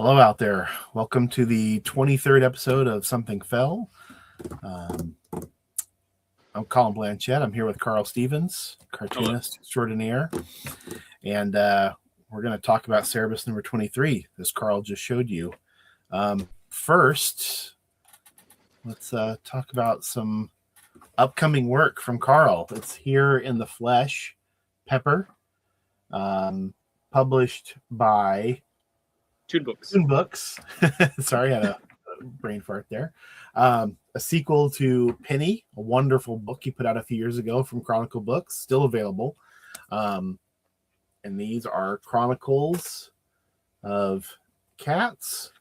Hello out there. Welcome to the 23rd episode of Something Fell. I'm Colin Blanchette. I'm here with Carl Stevens, cartoonist extraordinaire. And we're going to talk about Cerebus number 23, as Carl just showed you. First, let's talk about some upcoming work from Carl. It's Here in the Flesh, Pepper, published by Toon Books. Sorry, I had a brain fart there. A sequel to Penny, a wonderful book he put out a few years ago from Chronicle Books, still available. And these are chronicles of cats,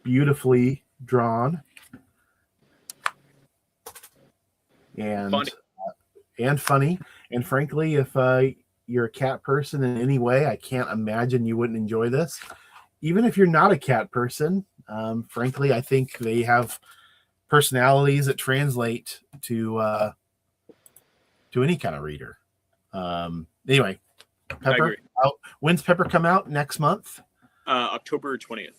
beautifully drawn and funny. And frankly, if you're a cat person in any way, I can't imagine you wouldn't enjoy this. Even if you're not a cat person, frankly, I think they have personalities that translate to any kind of reader. Anyway, Pepper. When's Pepper come out? Next month? October 20th.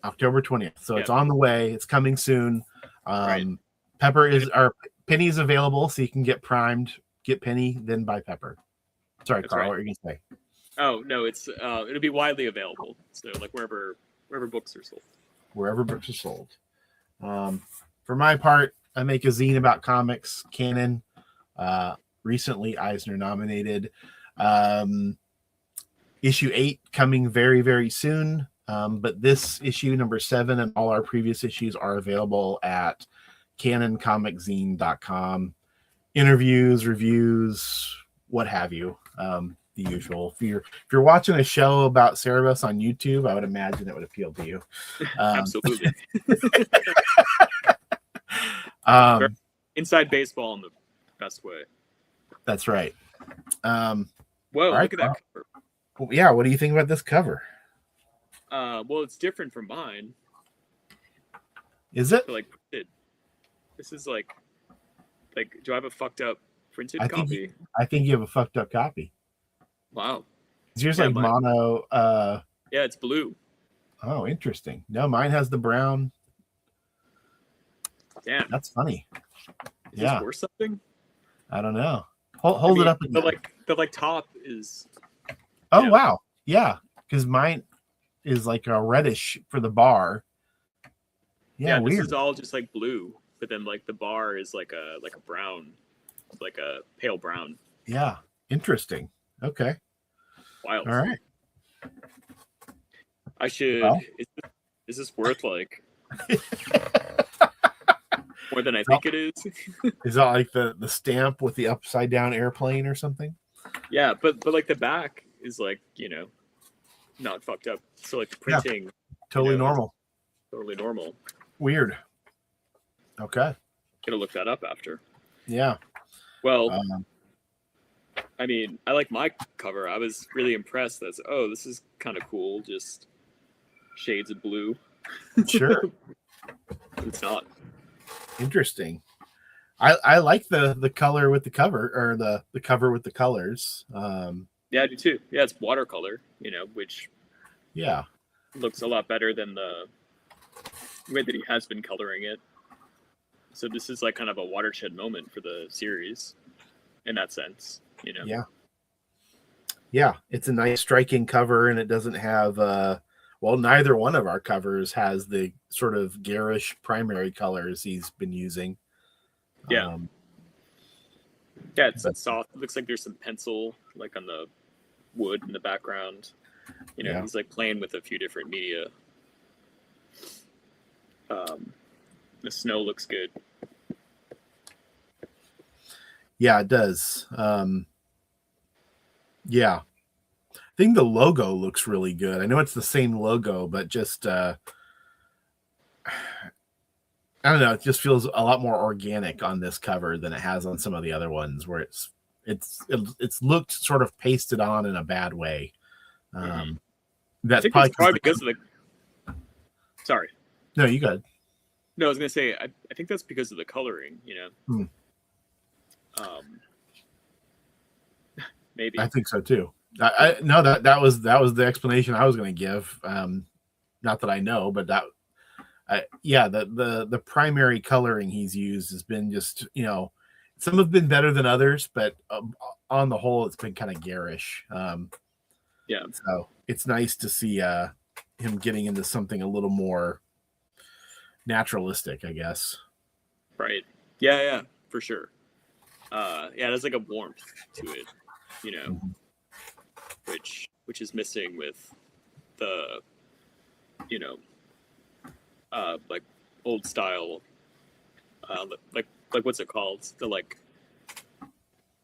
October 20th. So It's on the way. It's coming soon. Right. Penny is available, so you can get primed, get Penny, then buy Pepper. Sorry, Carl, right. What are you gonna say? Oh no, it'll be widely available. So like wherever books are sold. Wherever books are sold. For my part, I make a zine about comics, canon. Recently Eisner nominated. Issue 8 coming very, very soon. But this issue, number 7, and all our previous issues are available at canoncomiczine.com. Interviews, reviews, what have you. The usual. If you're watching a show about Cerebus on YouTube, I would imagine it would appeal to you. Absolutely. Inside baseball in the best way. That's right. Whoa, right, look at that cover. Yeah, what do you think about this cover? Well, it's different from mine. Is it? This is like, do I have a fucked up printed copy? I think you have a fucked up copy. Wow. Is yours like mono? Yeah, it's blue. Oh, interesting. No, mine has the brown. Damn. That's funny. Is this worth something? I don't know. Hold it up. The top is. Oh, wow. Yeah, because mine is like a reddish for the bar. Yeah, weird. This is all just like blue, but then like the bar is like a brown, like a pale brown. Yeah, interesting. Okay. Wild. All right. I should. Well, is this worth like more than I think it is? Is that like the stamp with the upside down airplane or something? Yeah, but like the back is like, not fucked up. So like the printing, totally normal. Totally normal. Weird. Okay. Gonna look that up after. Yeah. Well, I mean, I like my cover. I was really impressed. This is kind of cool. Just shades of blue. Sure. It's not. Interesting. I like the color with the cover, or the cover with the colors. Yeah, I do too. Yeah, it's watercolor, which looks a lot better than the way that he has been coloring it. So this is like kind of a watershed moment for the series in that sense, Yeah, it's a nice striking cover, and it doesn't have neither one of our covers has the sort of garish primary colors he's been using. Yeah. It's soft. It looks like there's some pencil like on the wood in the background. He's like playing with a few different media. The snow looks good. Yeah, it does. Yeah. I think the logo looks really good. I know it's the same logo, but just I don't know, it just feels a lot more organic on this cover than it has on some of the other ones, where it's looked sort of pasted on in a bad way. That's probably because of the. Sorry. No, you got it. No, I was gonna say I think that's because of the coloring. Maybe. I think so too. No, that was the explanation I was going to give. not that I know, but that the primary coloring he's used has been just, some have been better than others, but on the whole, it's been kind of garish. So it's nice to see him getting into something a little more naturalistic, I guess. Right. Yeah, for sure. There's like a warmth to it, mm-hmm. which is missing with the, like old style, like what's it called? The like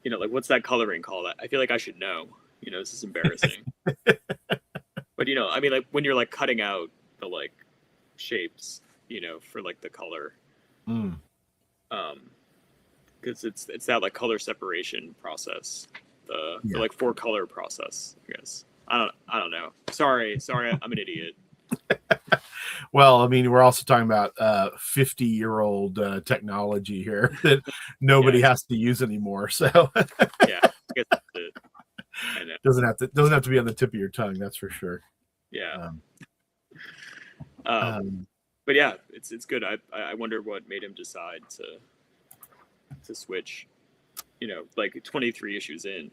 what's that coloring called? I feel like I should know. This is embarrassing. But I mean, like when you're like cutting out the like shapes, for like the color. Because it's that like color separation process, the like 4-color process, I guess. I don't know. Sorry, I'm an idiot. Well, I mean, we're also talking about 50-year-old technology here that nobody has to use anymore. So yeah, I guess that's it. I know. Doesn't have to be on the tip of your tongue, that's for sure. Yeah. But yeah, it's good. I wonder what made him decide to switch. Like 23 issues in.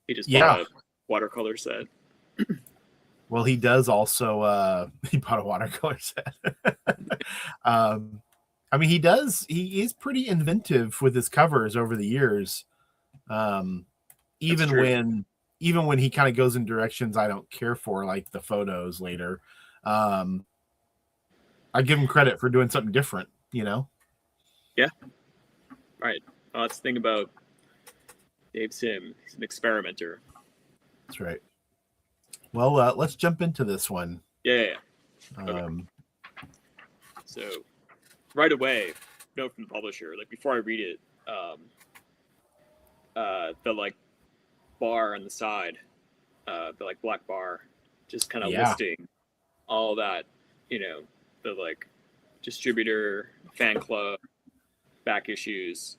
He just bought a watercolor set. Well, he does also. He bought a watercolor set. I mean, he is pretty inventive with his covers over the years. Even when he kind of goes in directions I don't care for, like the photos later. I give him credit for doing something different, Yeah. Right. That's the thing about Dave Sim. He's an experimenter. That's right. Well, let's jump into this one. Yeah. Okay. So, right away, note from the publisher. Like before I read it, the like bar on the side, the like black bar, just kind of listing all that, the like distributor, fan club, back issues.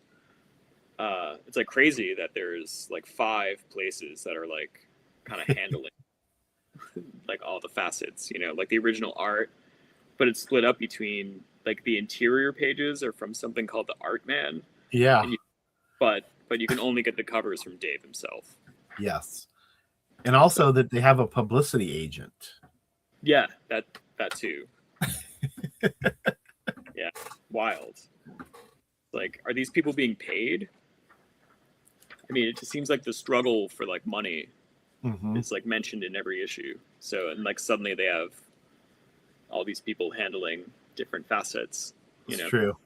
It's like crazy that there's like 5 places that are like kind of handling like all the facets, like the original art, but it's split up between like the interior pages are from something called the Art Man. Yeah. But you can only get the covers from Dave himself. Yes. And also that they have a publicity agent. Yeah, that too. Yeah, wild. Like, are these people being paid? I mean, it just seems like the struggle for like money is like mentioned in every issue. So, and like suddenly they have all these people handling different facets. It's true.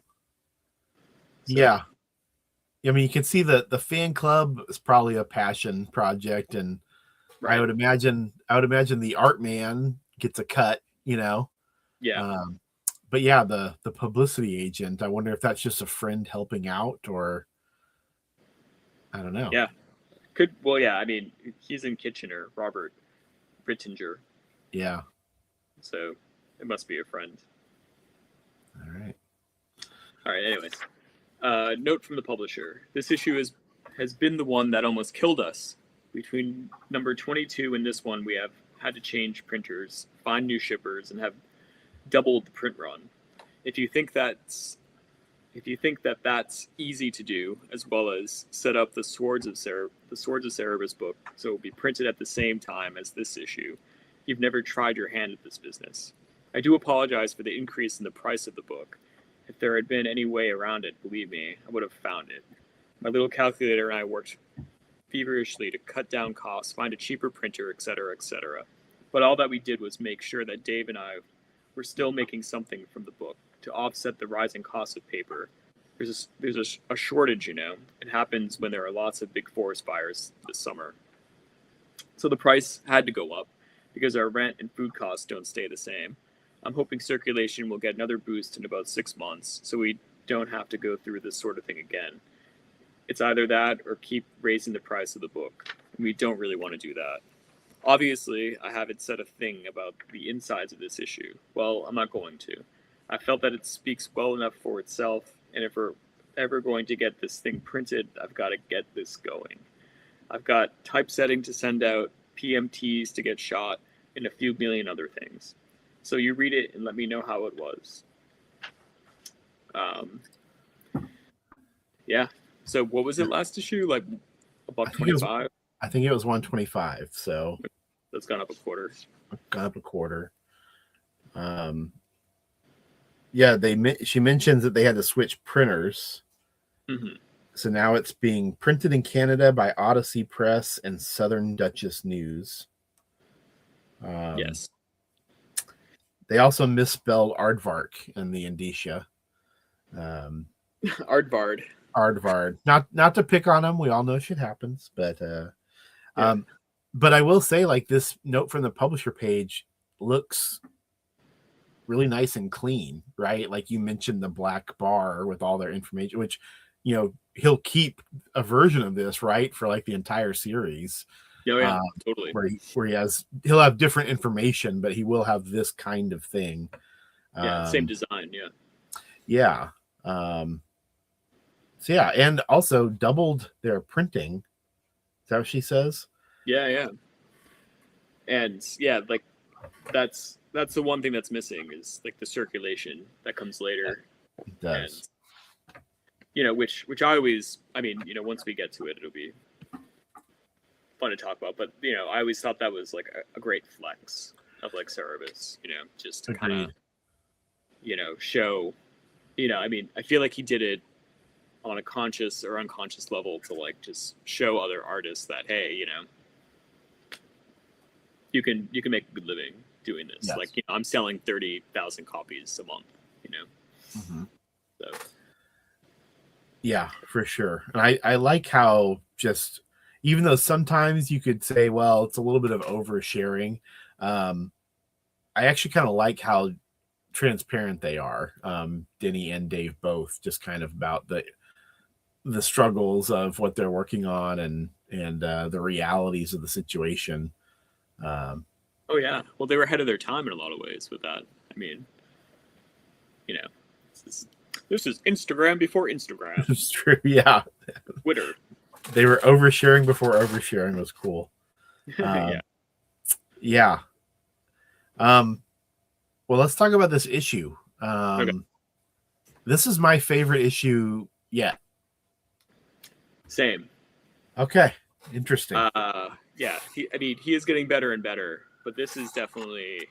So, yeah. I mean, you can see that the fan club is probably a passion project, and I would imagine the art man gets a cut, Yeah. But yeah, the publicity agent, I wonder if that's just a friend helping out, or I don't know. Yeah. Could, well, yeah, I mean, he's in Kitchener, Robert Rittinger. Yeah. So it must be a friend. All right. Anyways, note from the publisher. This issue has been the one that almost killed us. Between number 22 and this one, we have had to change printers, find new shippers, and have doubled the print run. If you think that that's easy to do, as well as set up the Swords of Cerebus book so it will be printed at the same time as this issue, you've never tried your hand at this business. I do apologize for the increase in the price of the book. If there had been any way around it, believe me, I would have found it. My little calculator and I worked feverishly to cut down costs, find a cheaper printer, etc., etc. But all that we did was make sure that Dave and I were still making something from the book to offset the rising cost of paper. There's a shortage, It happens when there are lots of big forest fires this summer. So the price had to go up because our rent and food costs don't stay the same. I'm hoping circulation will get another boost in about 6 months, so we don't have to go through this sort of thing again. It's either that or keep raising the price of the book. And we don't really want to do that. Obviously, I haven't said a thing about the insides of this issue. Well, I'm not going to. I felt that it speaks well enough for itself, and if we're ever going to get this thing printed, I've got to get this going. I've got typesetting to send out, PMTs to get shot, and a few million other things. So you read it and let me know how it was. Yeah. So what was it last issue? Like about 25? I think it was 125. So that's gone up a quarter. Yeah, she mentions that they had to switch printers. Mm-hmm. So now it's being printed in Canada by Odyssey Press and Southern Duchess News. Yes. They also misspelled aardvark in the indicia. Aardvard. Not to pick on them. We all know shit happens, but but I will say, like, this note from the publisher page looks really nice and clean, right? Like you mentioned, the black bar with all their information, which, you know, he'll keep a version of this, right, for like the entire series. Yeah, totally. Where he'll have different information, but he will have this kind of thing. Yeah, same design. Yeah. Yeah. So yeah, and also doubled their printing. Is that what she says? Yeah. And yeah, like that's the one thing that's missing is like the circulation that comes later. It does. And, you know, which I always, I mean, you know, once we get to it, it'll be fun to talk about. But, you know, I always thought that was like a great flex of like Cerebus, you know, just to kind of, you know, show, you know, I mean, I feel like he did it on a conscious or unconscious level to like just show other artists that, hey, you know, you can make a good living doing this. Yes. Like, you know, I'm selling 30,000 copies a month, you know. Mm-hmm. So yeah, for sure. And I like how, just even though sometimes you could say, well, it's a little bit of oversharing, I actually kind of like how transparent they are. Denny and Dave both, just kind of about the struggles of what they're working on and the realities of the situation. Oh yeah, well, they were ahead of their time in a lot of ways with that. I mean, you know, this is Instagram before Instagram. It's true, yeah. Twitter. They were oversharing before oversharing was cool. Yeah. Well, let's talk about this issue. Okay. This is my favorite issue yet. Same. Okay. Interesting. Yeah. He is getting better and better, but this is definitely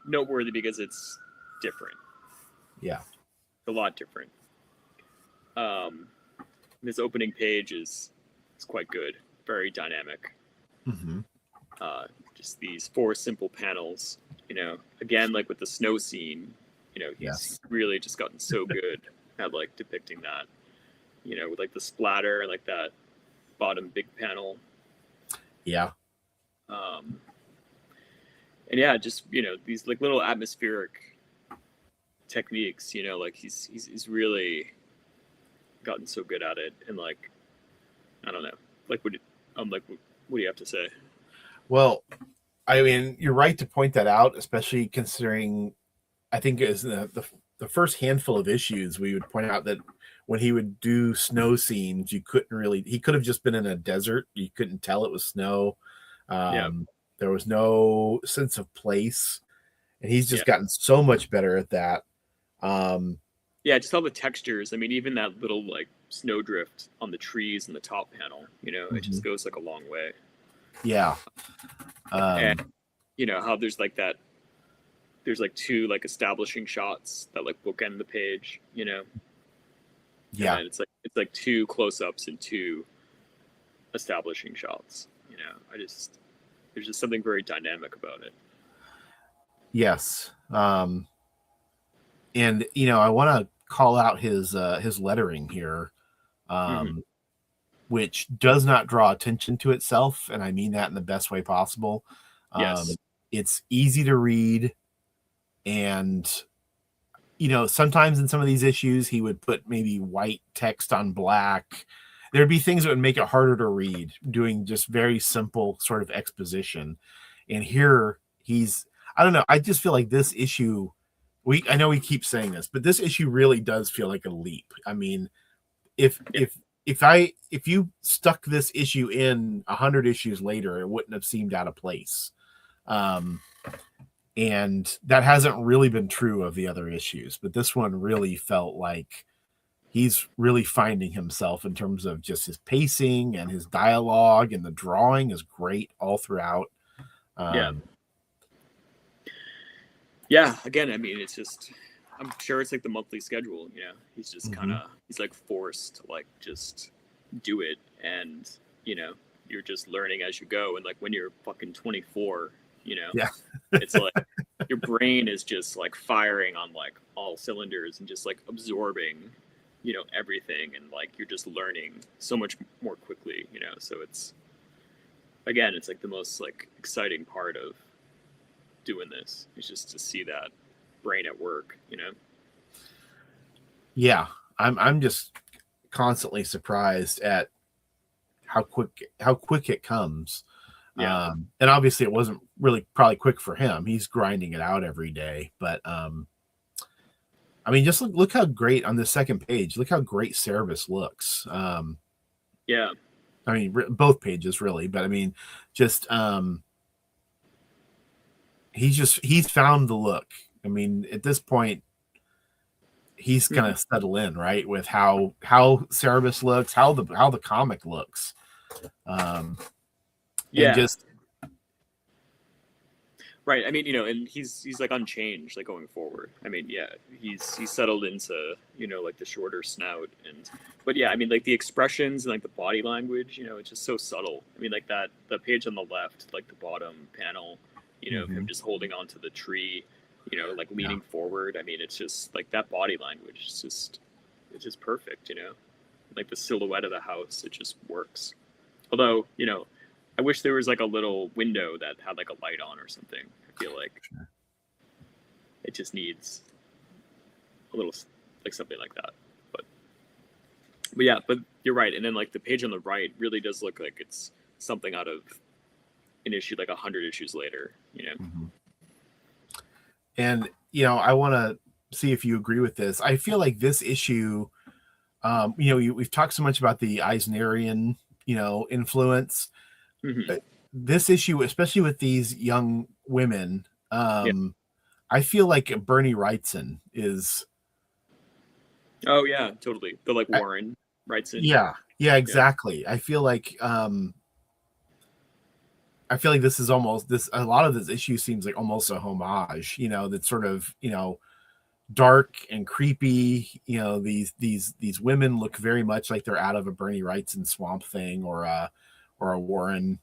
noteworthy because it's different. Yeah. A lot different. This opening page is quite good. Very dynamic. Mm-hmm. Just these 4 simple panels, you know, again, like with the snow scene, you know, he's really just gotten so good at like depicting that, you know, with like the splatter and like that bottom big panel. Yeah. And yeah, just, you know, these like little atmospheric techniques, you know, like he's really gotten so good at it. And like, I don't know, like what do you have to say? Well, I mean, you're right to point that out, especially considering, I think it was the first handful of issues, we would point out that when he would do snow scenes, he could have just been in a desert. You couldn't tell it was snow. There was no sense of place, and he's just gotten so much better at that. Just all the textures. I mean, even that little like snowdrift on the trees in the top panel, you know, it just goes like a long way. Yeah. And you know how there's like 2 like establishing shots that like bookend the page, you know. Yeah. And it's like 2 close-ups and 2 establishing shots, you know. There's just something very dynamic about it. Yes. And you know, I want to call out his lettering here, which does not draw attention to itself, and I mean that in the best way possible. Yes. It's easy to read, and you know, sometimes in some of these issues he would put maybe white text on black. There'd be things that would make it harder to read, doing just very simple sort of exposition. And here I don't know, I just feel like this issue, I know we keep saying this, but this issue really does feel like a leap. I mean, if if you stuck this issue in 100 issues later, it wouldn't have seemed out of place. And that hasn't really been true of the other issues, but this one really felt like he's really finding himself in terms of just his pacing and his dialogue, and the drawing is great all throughout. Yeah. Again, I mean, it's just, I'm sure it's like the monthly schedule, you know, he's just kind of, he's like forced to like just do it. And, you know, you're just learning as you go. And like when you're fucking 24, you know, it's like your brain is just like firing on like all cylinders and just like absorbing, you know, everything. And like, you're just learning so much more quickly, you know? So it's, again, it's like the most like exciting part of doing this. It's just to see that brain at work, you know? Yeah. I'm just constantly surprised at how quick it comes. Yeah. And obviously it wasn't really probably quick for him. He's grinding it out every day, but I mean, just look how great on the second page. Look how great Cerebus looks. Yeah. I mean, both pages really, but I mean, just he's found the look. I mean, at this point, he's gonna settle in, right, with how Cerebus looks, how the comic looks. Yeah. And just right. I mean, you know, and he's like unchanged, like going forward. I mean, yeah, he's settled into, you know, like the shorter snout, but yeah, I mean, like the expressions and like the body language, you know, it's just so subtle. I mean, like the page on the left, like the bottom panel, you know, him just holding onto the tree, you know, like leaning forward. I mean, it's just like that body language. It's just perfect, you know, like the silhouette of the house. It just works. Although, you know, I wish there was like a little window that had like a light on or something. I feel like it just needs a little like something like that. But yeah, but you're right. And then like the page on the right really does look like it's something out of an issue like 100 issues later, you know. And you know, I want to see if you agree with this. I feel like this issue, you know, we've talked so much about the Eisnerian, you know, influence. This issue, especially with these young women, I feel like Bernie Wrightson is. Oh yeah, totally. The like Warren Wrightson. Yeah, exactly. I feel like this is almost this. A lot of this issue seems like almost a homage. You know, that's sort of, you know, dark and creepy. You know, these women look very much like they're out of a Bernie Wrightson Swamp Thing or a Warren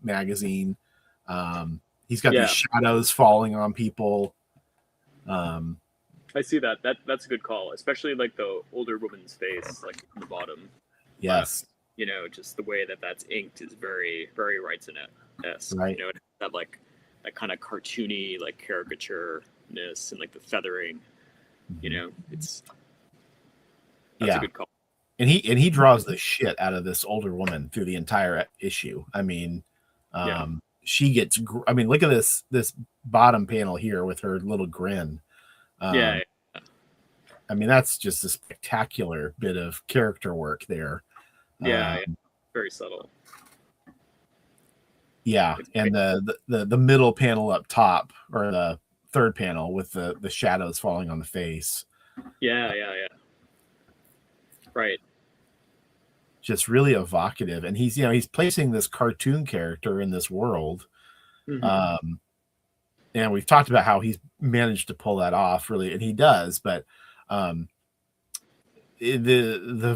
magazine. He's got these shadows falling on people. I see that. That's a good call, especially like the older woman's face, like on the bottom. Yes. You know, just the way that that's inked is very, very Wrightson-esque. Right. You know, that like that kind of cartoony, like caricature-ness and like the feathering. You know, that's a good call. And he draws the shit out of this older woman through the entire issue. I mean, she gets. I mean, look at this bottom panel here with her little grin. I mean, that's just a spectacular bit of character work there. Very subtle. Yeah, and the middle panel up top, or the third panel with the shadows falling on the face. Yeah. Right. Just really evocative, and he's placing this cartoon character in this world. And we've talked about how he's managed to pull that off, really, and he does. But the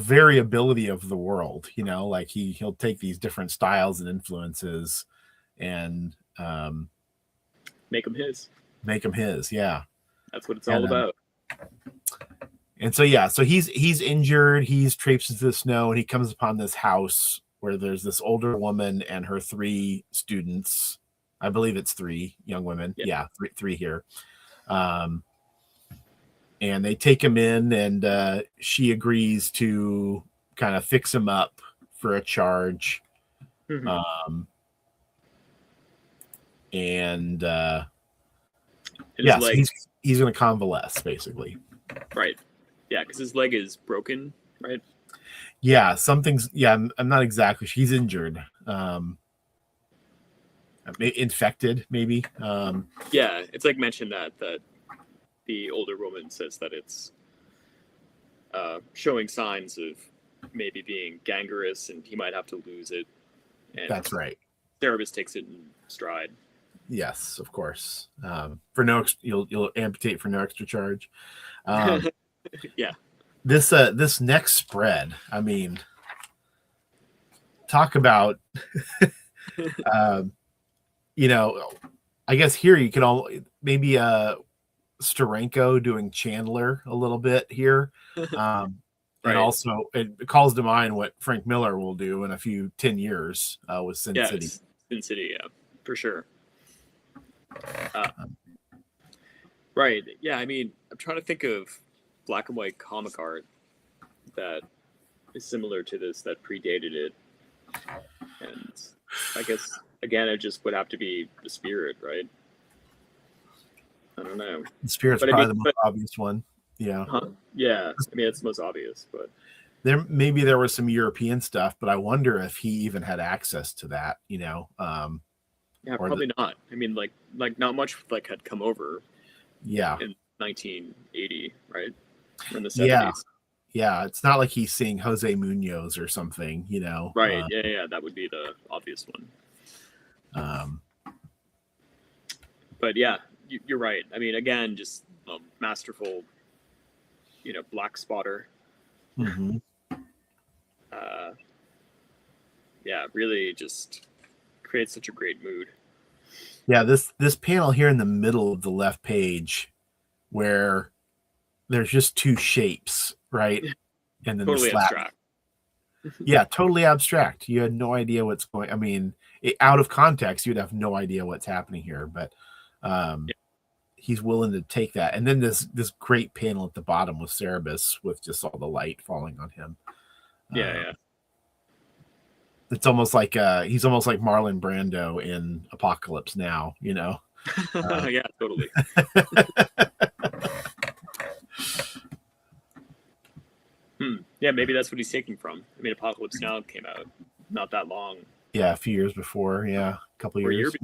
variability of the world, you know, like he'll take these different styles and influences and make them his. Yeah, that's what it's all about. And so he's injured. He's traipsing through the snow, and he comes upon this house where there's this older woman and her 3 students. I believe it's 3 young women. Yeah, three here. And they take him in, and she agrees to kind of fix him up for a charge. And he's going to convalesce, basically. Right. Yeah, because his leg is broken, right? Yeah, something's. Yeah, I'm not exactly. She's injured. Infected, maybe. Yeah, it's like mentioned that the older woman says that it's showing signs of maybe being gangrenous, and he might have to lose it. And that's right. Cerebus takes it in stride. Yes, of course. For no, you'll amputate for no extra charge. Yeah. This next spread, I mean, talk about, you know, I guess here you can all maybe Steranko doing Chandler a little bit here. Right. And also it calls to mind what Frank Miller will do in a few 10 years with Sin City. Sin City, yeah, for sure. Right. Yeah, I mean, I'm trying to think of black and white comic art that is similar to this that predated it. And I guess, again, it just would have to be the Spirit, right? I don't know. The Spirit's probably the most obvious one. Yeah. Yeah. I mean, it's the most obvious, but there was some European stuff, but I wonder if he even had access to that, Yeah, probably not. I mean, like not much had come over. Yeah. In 1980, right? In the 70s. Yeah. It's not like he's seeing Jose Munoz or something, Right. Yeah. That would be the obvious one. But yeah, you're right. I mean, again, just a masterful, black spotter. Mm-hmm. Yeah, really just creates such a great mood. Yeah, this panel here in the middle of the left page where there's just two shapes, right? And then totally abstract. Yeah, totally abstract. You had no idea what's going. I mean, out of context, you'd have no idea what's happening here. But he's willing to take that. And then this great panel at the bottom with Cerebus with just all the light falling on him. Yeah. It's almost like he's almost like Marlon Brando in Apocalypse Now, Yeah, totally. Yeah, maybe that's what he's taking from. I mean, Apocalypse Now came out not that long. Yeah, a few years before. Yeah, a couple years.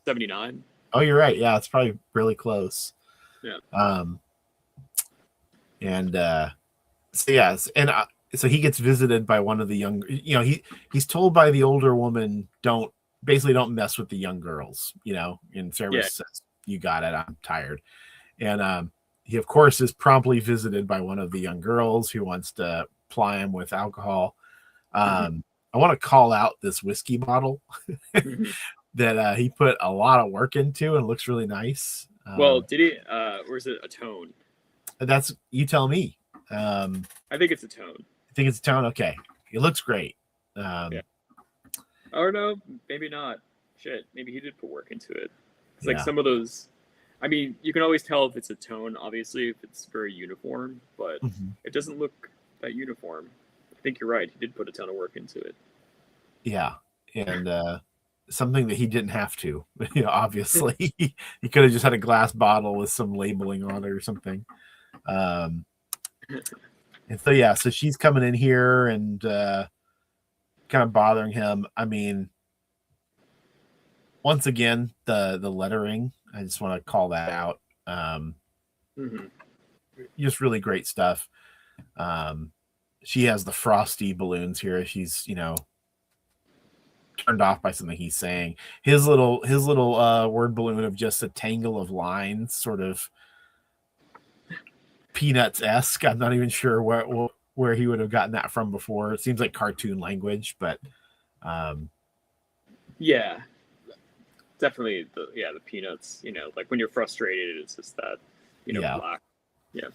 79. Oh, you're right. Yeah, it's probably really close. Yeah. So he gets visited by one of the young. He's told by the older woman, don't mess with the young girls. And Cerebus says, "You got it. I'm tired." And he, of course, is promptly visited by one of the young girls who wants to ply him with alcohol. I want to call out this whiskey bottle that he put a lot of work into and looks really nice. Well, did he? Or is it a tone? That's, you tell me. I think it's a tone. I think it's a tone. Okay, it looks great. Yeah. Or no, maybe not. Shit, maybe he did put work into it. It's like some of those. I mean, you can always tell if it's a tone, obviously, if it's very uniform, but it doesn't look that uniform. I think you're right. He did put a ton of work into it. Yeah, and something that he didn't have to. Obviously, he could have just had a glass bottle with some labeling on it or something. And so she's coming in here and kind of bothering him. I mean, once again, the lettering, I just want to call that out. Just really great stuff. She has the frosty balloons here. She's, turned off by something he's saying. His little word balloon of just a tangle of lines, sort of Peanuts-esque. I'm not even sure where he would have gotten that from before. It seems like cartoon language, but yeah, definitely the Peanuts. Like when you're frustrated, it's just that black. Yeah.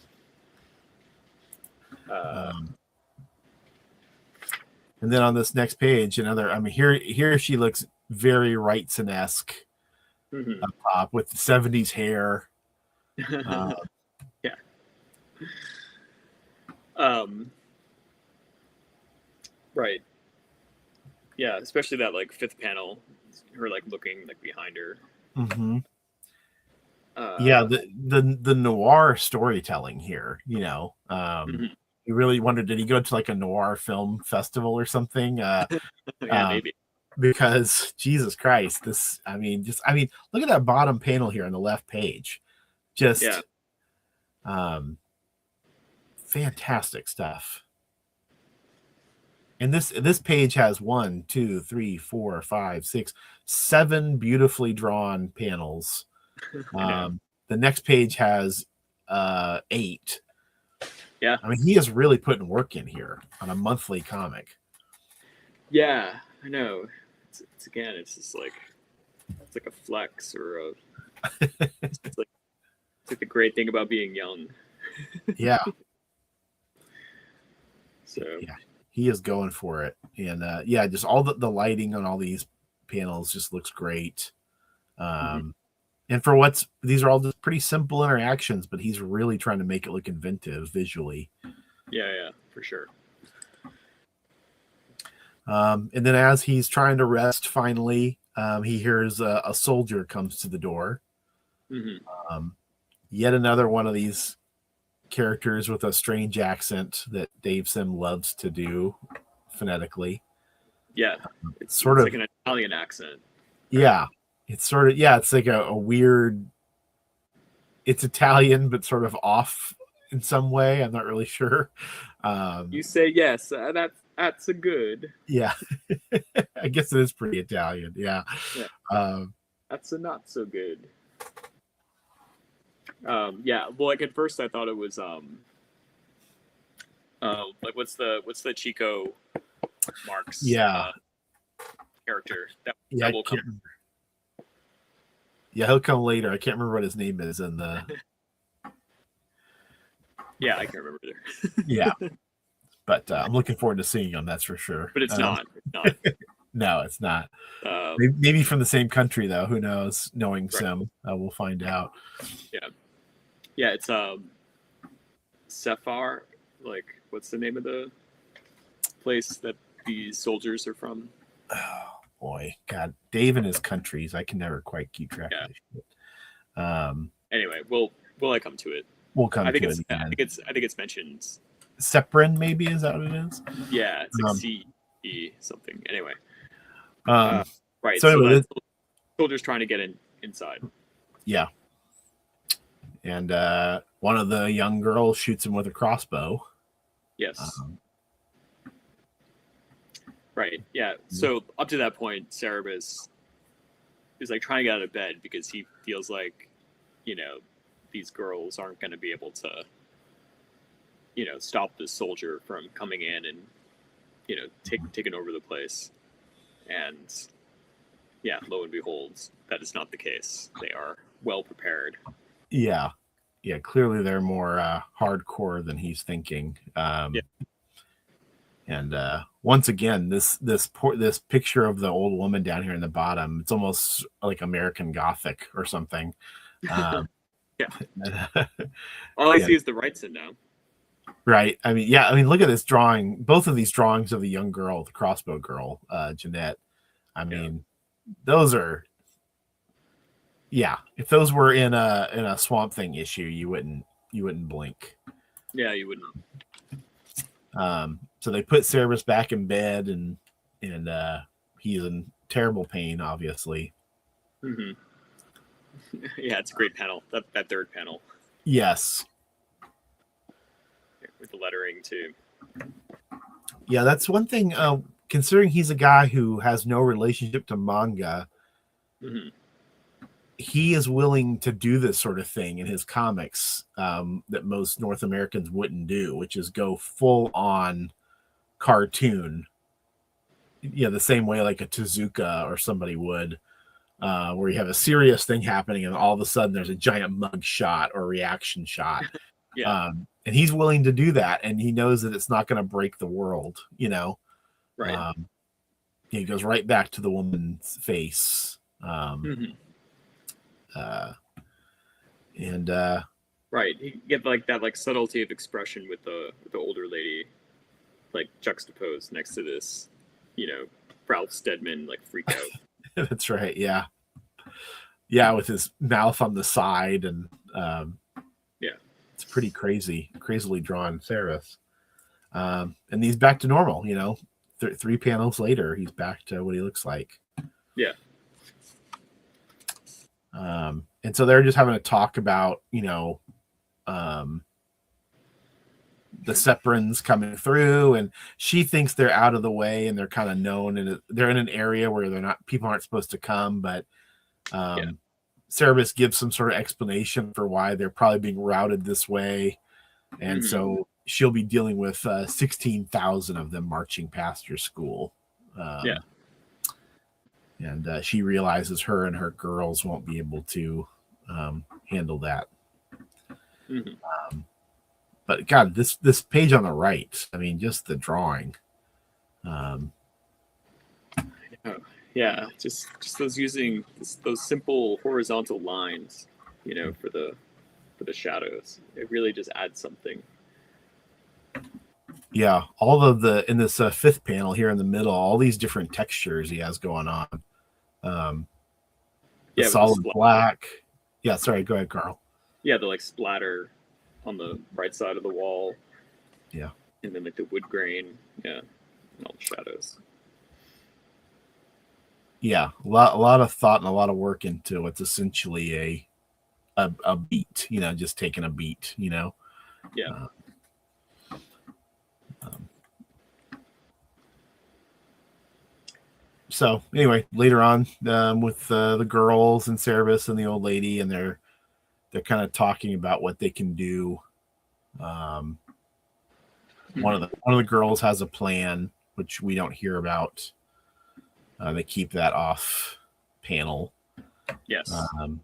And then on this next page, here she looks very Wrightson-esque up top with the 70s hair. Yeah. Right. Yeah, especially that fifth panel, her looking behind her. Yeah, the noir storytelling here, You really wondered, did he go to like a noir film festival or something? Maybe. Because Jesus Christ, look at that bottom panel here on the left page. Just fantastic stuff. And this page has 1, 2, 3, 4, 5, 6, 7 beautifully drawn panels. The next page has 8. Yeah. I mean, he is really putting work in here on a monthly comic. Yeah, I know. It's just like, it's like a flex or it's like the great thing about being young. Yeah. So yeah, he is going for it. And just all the lighting on all these panels just looks great. And for these are all just pretty simple interactions, but he's really trying to make it look inventive visually. Yeah, for sure. And then as he's trying to rest, finally, he hears a soldier comes to the door. Yet another one of these characters with a strange accent that Dave Sim loves to do phonetically. Yeah, it's like an Italian accent. Yeah, it's like a weird. It's Italian, but sort of off in some way. I'm not really sure. You say yes. That's a good. Yeah, I guess it is pretty Italian. Yeah. That's a not so good. Yeah. Well, like at first I thought it was like what's the Chico Marx character that will come. Yeah, he'll come later. I can't remember what his name is in the. Yeah, I can't remember either. Yeah, but I'm looking forward to seeing him. That's for sure. But it's not. It's not. No, it's not. Maybe from the same country though. Who knows? Knowing Sim, we'll find out. Yeah, it's Sephar. Like, what's the name of the place that these soldiers are from? Oh boy, God, Dave and his countries. I can never quite keep track of this shit. Anyway, we'll come to it. We'll come to it again. I think it's mentioned. Seprin, maybe, is that what it is? Yeah, it's like CE something. Anyway. Right. So anyway, soldiers trying to get inside. Yeah. And one of the young girls shoots him with a crossbow. Yes. Right. Yeah. So up to that point, Cerebus is like trying to get out of bed because he feels like, these girls aren't going to be able to, stop this soldier from coming in and, taking over the place. And yeah, lo and behold, that is not the case. They are well prepared. Yeah. Clearly they're more hardcore than he's thinking. And once again, this picture of the old woman down here in the bottom, it's almost like American Gothic or something. All I see is the Wrightson now. Right. I mean, look at this drawing. Both of these drawings of the young girl, the crossbow girl, Jeanette. I mean, those are. Yeah, if those were in a Swamp Thing issue, you wouldn't blink. Yeah, you wouldn't. So they put Cerebus back in bed, and he's in terrible pain, obviously. Mm-hmm. Yeah, it's a great panel. That third panel. Yes. With the lettering too. Yeah, that's one thing. Considering he's a guy who has no relationship to manga, he is willing to do this sort of thing in his comics that most North Americans wouldn't do, which is go full on cartoon. The same way like a Tezuka or somebody would, where you have a serious thing happening and all of a sudden there's a giant mug shot or reaction shot. And he's willing to do that, and he knows that it's not going to break the world, Right. He goes right back to the woman's face. And right, you get like that subtlety of expression with the older lady, like juxtaposed next to this, Ralph Steadman freak out. That's right. Yeah, with his mouth on the side, and it's pretty crazily drawn, Cerebus. And he's back to normal. Three panels later, he's back to what he looks like. Yeah. And so they're just having a talk about, the Separans coming through, and she thinks they're out of the way and they're kind of known, and they're in an area where people aren't supposed to come. But Cerebus gives some sort of explanation for why they're probably being routed this way. And so she'll be dealing with 16,000 of them marching past her school. And she realizes her and her girls won't be able to handle that. But God, this page on the right, I mean, just the drawing. Yeah, just those using those simple horizontal lines, for the shadows. It really just adds something. Yeah, all of in this fifth panel here in the middle, all these different textures he has going on. The solid black. Yeah, sorry, go ahead, Carl. Yeah, the splatter on the right side of the wall. Yeah. And then the wood grain. Yeah. And all the shadows. Yeah, a lot of thought and a lot of work into what's essentially a beat, just taking a beat, Yeah. So anyway, later on with the girls and Cerebus and the old lady, and they're kind of talking about what they can do. One of the girls has a plan, which we don't hear about. They keep that off panel. Yes. And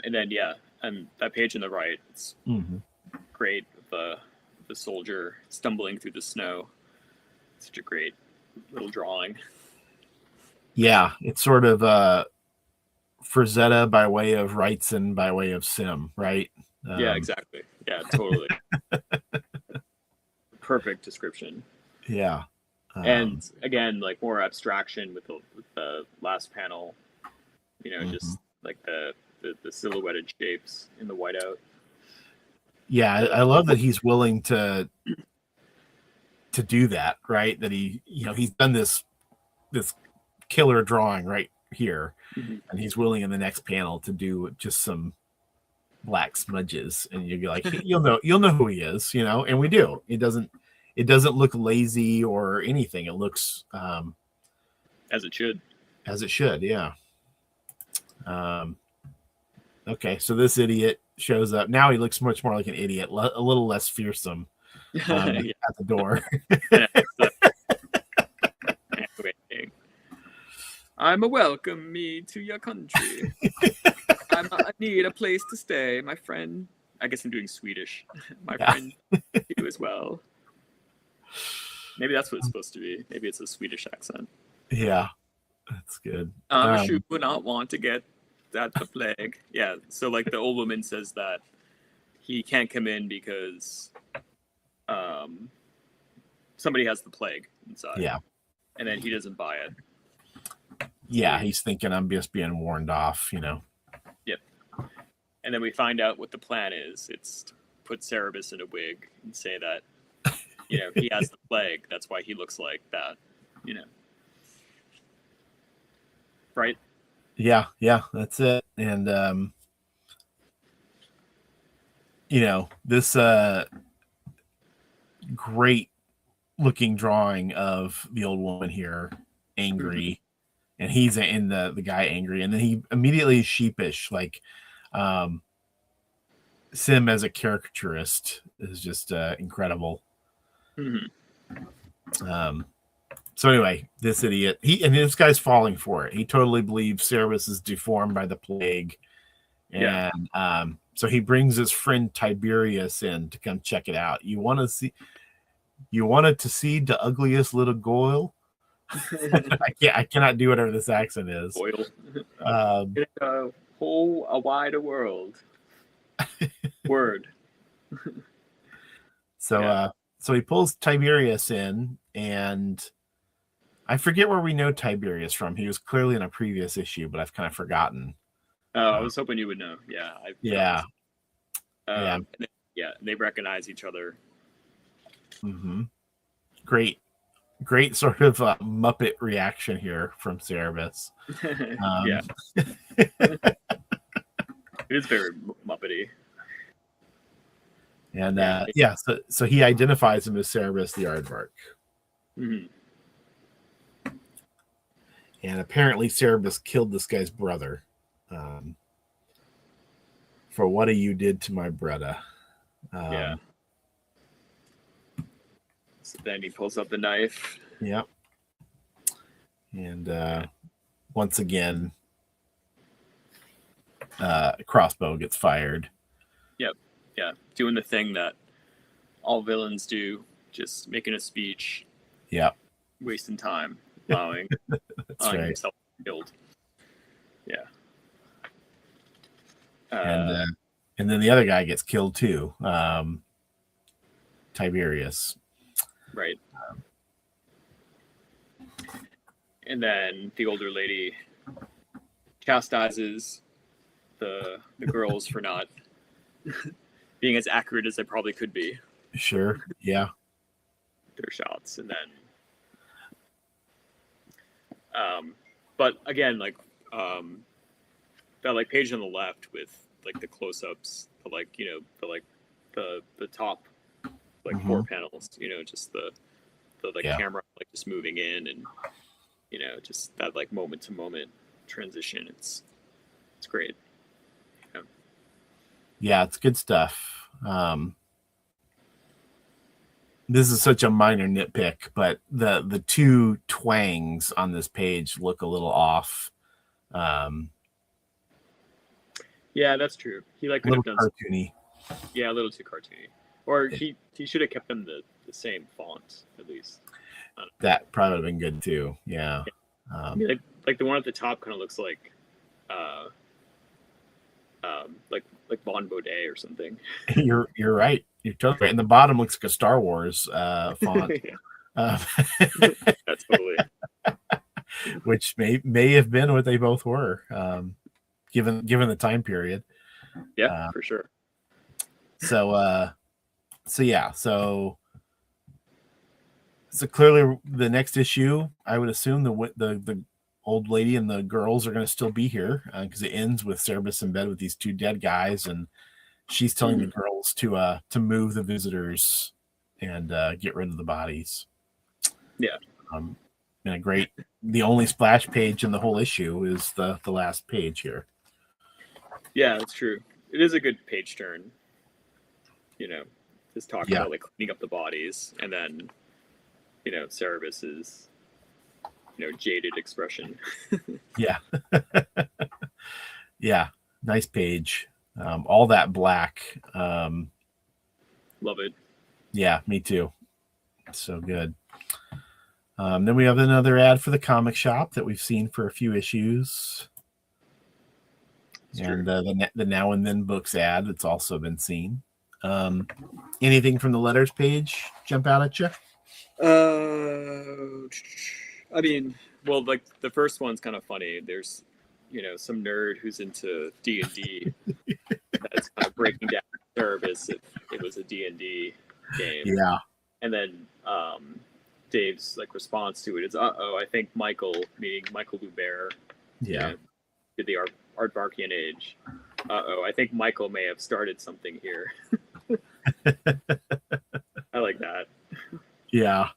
then and that page on the right, it's great. The soldier stumbling through the snow. Such a great little drawing. Yeah, it's sort of Frazetta by way of Wrightson by way of Sim, right? Yeah, exactly. Yeah, totally. Perfect description. Yeah. And again, more abstraction with the last panel, just the silhouetted shapes in the whiteout. Yeah, I love that he's willing to do that, right? That he's done this killer drawing right here, and he's willing in the next panel to do just some black smudges, and you'll be like, you'll know who he is, and we do. It doesn't look lazy or anything. It looks as it should. Yeah. Okay, so this idiot shows up. Now he looks much more like an idiot, a little less fearsome at the door. I'm a welcome me to your country. I need a place to stay, my friend. I guess I'm doing Swedish. My friend, you as well. Maybe that's what it's supposed to be. Maybe it's a Swedish accent. Yeah, that's good. She would not want to get the plague. Yeah, so the old woman says that he can't come in because somebody has the plague inside. Yeah. And then he doesn't buy it. Yeah, he's thinking I'm just being warned off, Yep. And then we find out what the plan is. It's to put Cerebus in a wig and say that, he has the plague. That's why he looks like that, Right? Yeah, that's it. And, this great looking drawing of the old woman here, angry. And he's in the guy angry, and then he immediately is sheepish. Sim as a caricaturist is just incredible. So anyway, this idiot, this guy's falling for it. He totally believes Cerebus is deformed by the plague, and so he brings his friend Tiberius in to come check it out. You wanted to see the ugliest little goyle. I cannot do whatever this accent is. Oil. A wider world. Word. So he pulls Tiberius in, and I forget where we know Tiberius from. He was clearly in a previous issue, but I've kind of forgotten. Oh, I was hoping you would know. Yeah. Yeah, they recognize each other. Mm-hmm. Great sort of Muppet reaction here from Cerebus. Yeah. It is very Muppety. And so he identifies him as Cerebus the Aardvark. Mm-hmm. And apparently Cerebus killed this guy's brother. For what you did to my brother. Yeah. So then he pulls up the knife. Yep. And once again, crossbow gets fired. Yep. Yeah. Doing the thing that all villains do, just making a speech. Yep. Wasting time, allowing right. himself to be killed. Yeah. And then the other guy gets killed too. Tiberius. Right. And then the older lady chastises the girls for not being as accurate as they probably could be. Sure. Yeah. Their shots. And then but again, like that like page on the left with like the close-ups, the top like 4 panels, just the camera like just moving in, and just that like moment to moment transition. It's great. Yeah, it's good stuff. This is such a minor nitpick, but the 2 twangs on this page look a little off. Yeah, that's true. He like could have done cartoony. Yeah, a little too cartoony. Or he should have kept them the same font at least. That probably would have been good too. Yeah. Like the one at the top kind of looks like Bon Baudet or something. You're right. You're totally right. And the bottom looks like a Star Wars font. That's totally. Which may have been what they both were, given the time period. Yeah, for sure. So clearly the next issue, I would assume the old lady and the girls are going to still be here because it ends with Cerebus in bed with these 2 dead guys, and she's telling the girls to move the visitors and get rid of the bodies. Yeah. And the only splash page in the whole issue is the last page here. Yeah, that's true. It is a good page turn. Just talking about like cleaning up the bodies, and then Cerebus's jaded expression. Yeah. Yeah, nice page. All that black. Love it. Yeah, me too. So good. Then we have another ad for the comic shop that we've seen for a few issues. And the Now and Then Books ad that's also been seen. Anything from the letters page jump out at you? I mean, well, like the first one's kind of funny. There's, some nerd who's into D&D that's kind of breaking down Cerebus if it was a D&D game. Yeah. And then Dave's like response to it is, I think Michael, meaning Michael Loubert, did the Aardvarkian age. I think Michael may have started something here. I like that. Yeah.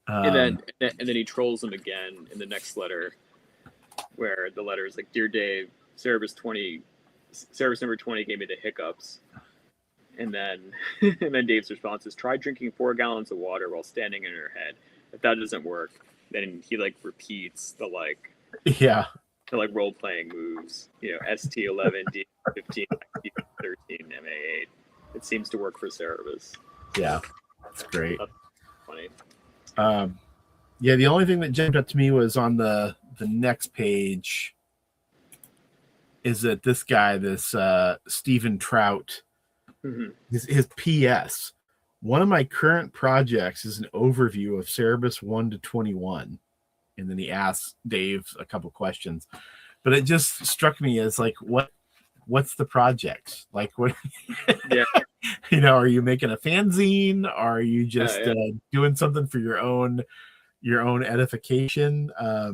And then he trolls him again in the next letter, where the letter is like, "Dear Dave, Cerebus number 20 gave me the hiccups." And then Dave's response is, "Try drinking 4 gallons of water while standing in her head. If that doesn't work," then he like repeats the role playing moves. ST11, D15, D13, MA8. It seems to work for Cerebus. Yeah, that's great. That's funny. The only thing that jumped out to me was on the next page is that this guy, this Stephen Trout, his PS. One of my current projects is an overview of Cerebus 1 to 21. And then he asks Dave a couple questions. But it just struck me as like, what's the project? Like what? Yeah. Are you making a fanzine? Are you just doing something for your own edification? I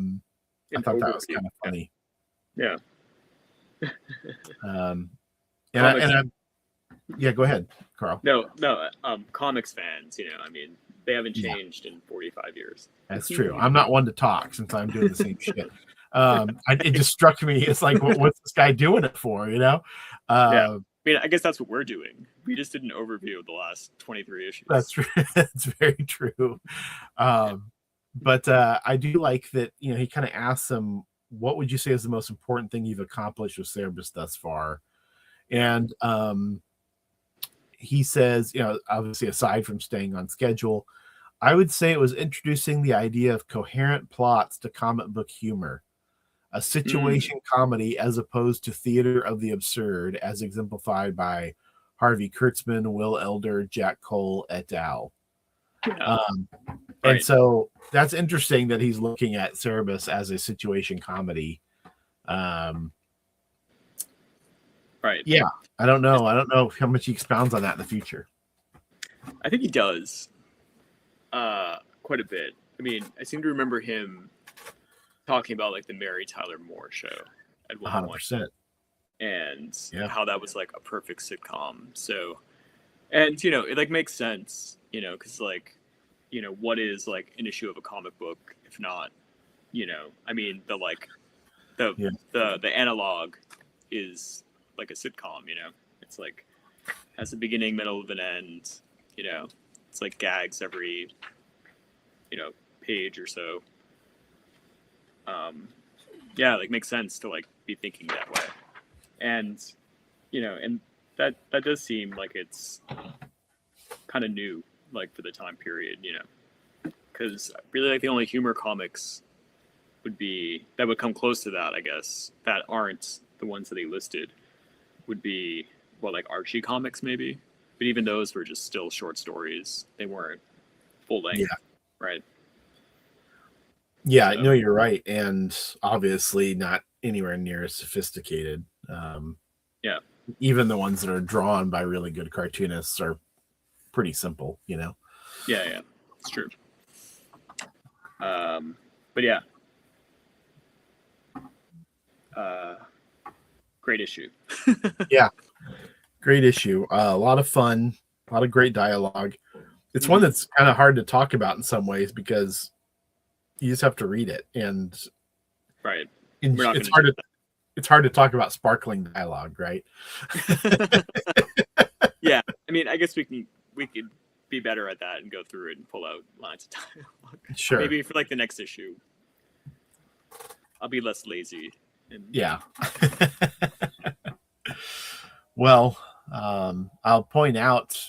thought that was kind of funny. Yeah. Go ahead, Carl. No. Comics fans, I mean, they haven't changed in 45 years. That's true. I'm not one to talk since I'm doing the same shit. It just struck me. It's like, what's this guy doing it for? Yeah. I mean, I guess that's what we're doing. We just did an overview of the last 23 issues. That's true. That's very true. But I do like that, he kind of asks him, what would you say is the most important thing you've accomplished with Cerebus thus far? And he says, obviously aside from staying on schedule, I would say it was introducing the idea of coherent plots to comic book humor, a situation comedy as opposed to theater of the absurd, as exemplified by Harvey Kurtzman, Will Elder, Jack Cole, et al. Yeah. And so that's interesting that he's looking at Cerebus as a situation comedy. Right. Yeah. I don't know how much he expounds on that in the future. I think he does quite a bit. I mean, I seem to remember him talking about like the Mary Tyler Moore Show at 100%. And how that was like a perfect sitcom. So, and it like makes sense, because like, what is like an issue of a comic book if not, I mean, the analog is like a sitcom, it's like has a beginning, middle, of an end, it's like gags every page or so. Like makes sense to like be thinking that way, and and that does seem like it's kind of new, like for the time period, because really like the only humor comics would come close to that, I guess, that aren't the ones that he listed would be like Archie comics maybe, but even those were just still short stories. They weren't full length, right? Yeah, no, you're right, and obviously not anywhere near as sophisticated. Even the ones that are drawn by really good cartoonists are pretty simple, Yeah, it's true. But yeah, great issue. Yeah, great issue. A lot of fun, a lot of great dialogue. It's one that's kind of hard to talk about in some ways because you just have to read it, and right. It's hard to talk about sparkling dialogue, right? Yeah, I mean, I guess we could be better at that and go through it and pull out lines of dialogue. Sure. Maybe for like the next issue, I'll be less lazy. Yeah. Well, I'll point out,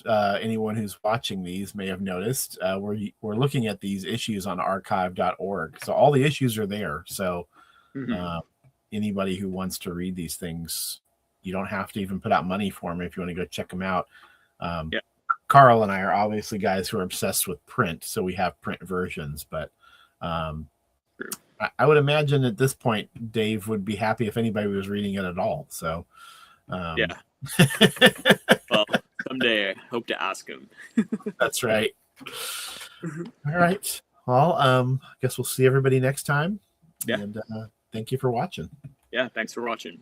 anyone who's watching these may have noticed, we're looking at these issues on archive.org. So all the issues are there. So anybody who wants to read these things, you don't have to even put out money for them if you want to go check them out. Carl and I are obviously guys who are obsessed with print, so we have print versions, but I would imagine at this point Dave would be happy if anybody was reading it at all. So well, someday I hope to ask him. That's right. All right. Well, I guess we'll see everybody next time. And thank you for watching. Yeah, thanks for watching.